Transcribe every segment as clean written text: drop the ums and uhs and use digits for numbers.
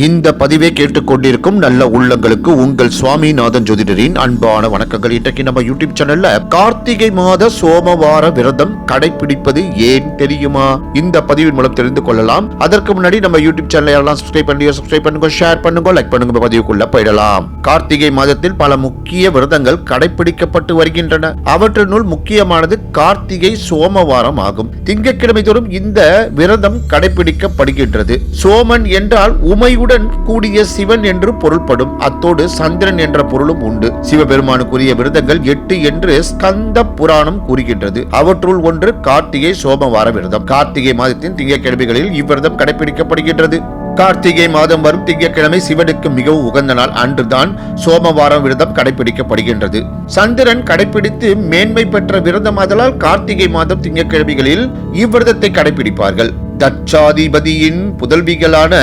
இந்த பதிவை கேட்டுக்கொண்டிருக்கும் நல்ல உள்ளங்களுக்கு உங்கள் சுவாமிநாதன் ஜோதிடரின் அன்பான வணக்கங்கள். இன்றைக்கு நம்ம யூடியூப் சேனல்ல கார்த்திகை மாத சோமவார விரதம் கடைபிடிப்பது ஏன் தெரியுமா? இந்த பதிவின் மூலம் தெரிந்து கொள்ளலாம். அதற்கு முன்னாடி நம்ம யூடியூப் சேனலை எல்லாம் சப்ஸ்கிரைப் பண்ணுங்க, ஷேர் பண்ணுங்க, லைக் பண்ணுங்க. பதிவுக்குள்ள போயிடலாம். கார்த்திகை மாதத்தில் பல முக்கிய விரதங்கள் கடைபிடிக்கப்பட்டு வருகின்றன. அவற்றினுள் முக்கியமானது கார்த்திகை சோமவாரம் ஆகும். திங்கட்கிழமை தோறும் இந்த விரதம் கடைபிடிக்கப்படுகின்றது. சோமன் என்றால் உமையுடன் கூடிய சிவன் என்று பொருள்படும். அத்தோடு சந்திரன் என்ற பொருளும் உண்டு. சிவபெருமானுக்குரிய விரதங்கள் 8 என்று ஸ்கந்த புராணம் கூறுகின்றது. அவற்றுள் ஒன்று கார்த்திகை சோமவார விரதம். கார்த்திகை மாதத்தின் திங்கட்கிழமைகளில் இவ்விரதம் கடைபிடிக்கப்படுகின்றது. கார்த்திகை மாதம் வரும் திங்கட்கிழமை சிவனுக்கு மிகவும் உகந்த நாள். அன்றுதான் சோமவாரம் விரதம் கடைபிடிக்கப்படுகின்றது. சந்திரன் கடைபிடித்து மேன்மை பெற்ற விரதம். ஆதலால் கார்த்திகை மாதம் திங்கட்கிழமைகளில் இவ்விரதத்தை கடைபிடிப்பார்கள். தட்சாதிபதியின் புதல்விகளான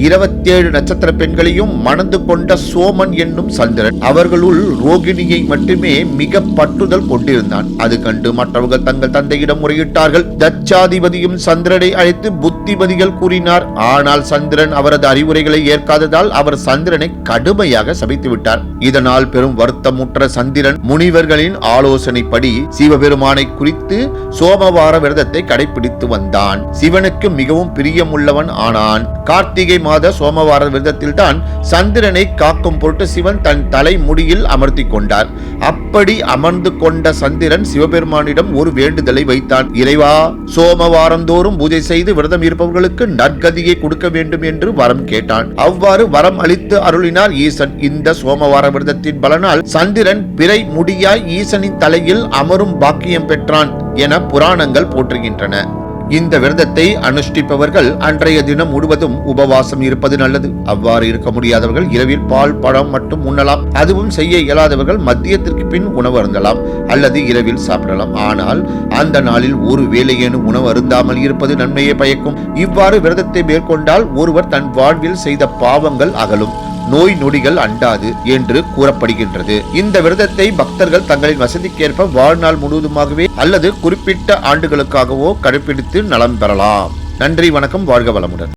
27 நட்சத்திர பெண்களையும் மணந்து கொண்ட சோமன் என்னும் சந்திரன் அவர்களுள் ரோகிணியை மட்டுமே மிக பற்றுதல் கொண்டிருந்தான். அது கண்டு மற்றவர்கள் தங்கள் தந்தையிடம் முறையிட்டார்கள். தட்சாதிபதியும் சந்திரனை அழைத்து புத்திமதிகள் கூறினார். ஆனால் சந்திரன் அவரது அறிவுரைகளை ஏற்காததால் அவர் சந்திரனை கடுமையாக சபித்து விட்டார். இதனால் பெரும் வருத்தமுற்ற சந்திரன் முனிவர்களின் ஆலோசனைப்படி சிவபெருமானை குறித்து சோமவார விரதத்தை கடைபிடித்து வந்தான். சிவனுக்கு மிகவும் பிரியமுள்ளவன் ஆனான். கார்த்திகை மாத சோமவார விரதத்தில் தான் சந்திரனை காக்கும் பொருட்டு சிவன் தன் தலை முடியில் அமர்த்தி கொண்டார். அப்படி அமர்ந்து கொண்ட சந்திரன் சிவபெருமானிடம் ஒரு வேண்டுதலை வைத்தான். இறைவா, சோமவாரம் தோறும் பூஜை செய்து விரதம் இருப்பவர்களுக்கு நற்கதியை கொடுக்க வேண்டும் என்று வரம் கேட்டான். அவ்வாறு வரம் அளித்து அருளினார் ஈசன். இந்த சோமவார விரதத்தின் பலனால் சந்திரன் பிறை முடியாய் ஈசனின் தலையில் அமரும் பாக்கியம் பெற்றான் என புராணங்கள் போற்றுகின்றன. இந்த விரதத்தை அனுஷ்டிப்பவர்கள் அன்றைய தினம் முழுவதும் உபவாசம் இருப்பது நல்லது. அவ்வாறு இருக்க முடியாதவர்கள் இரவில் பால் பழம் மட்டும் உண்ணலாம். அதுவும் செய்ய இயலாதவர்கள் மதியத்திற்கு பின் உணவு அருந்தலாம் அல்லது இரவில் சாப்பிடலாம். ஆனால் அந்த நாளில் ஒரு வேளையேனும் உணவு அருந்தாமல் இருப்பது நன்மையை பயக்கும். இவ்வாறு விரதத்தை மேற்கொண்டால் ஒருவர் தன் வாழ்வில் செய்த பாவங்கள் அகலும், நோய் நொடிகள் அண்டாது என்று கூறப்படுகின்றது. இந்த விரதத்தை பக்தர்கள் தங்களின் வசதிக்கேற்ப வாழ்நாள் முழுவதுமாகவே அல்லது குறிப்பிட்ட ஆண்டுகளுக்காகவோ கடைபிடித்து நலம் பெறலாம். நன்றி, வணக்கம், வாழ்க வளமுடன்.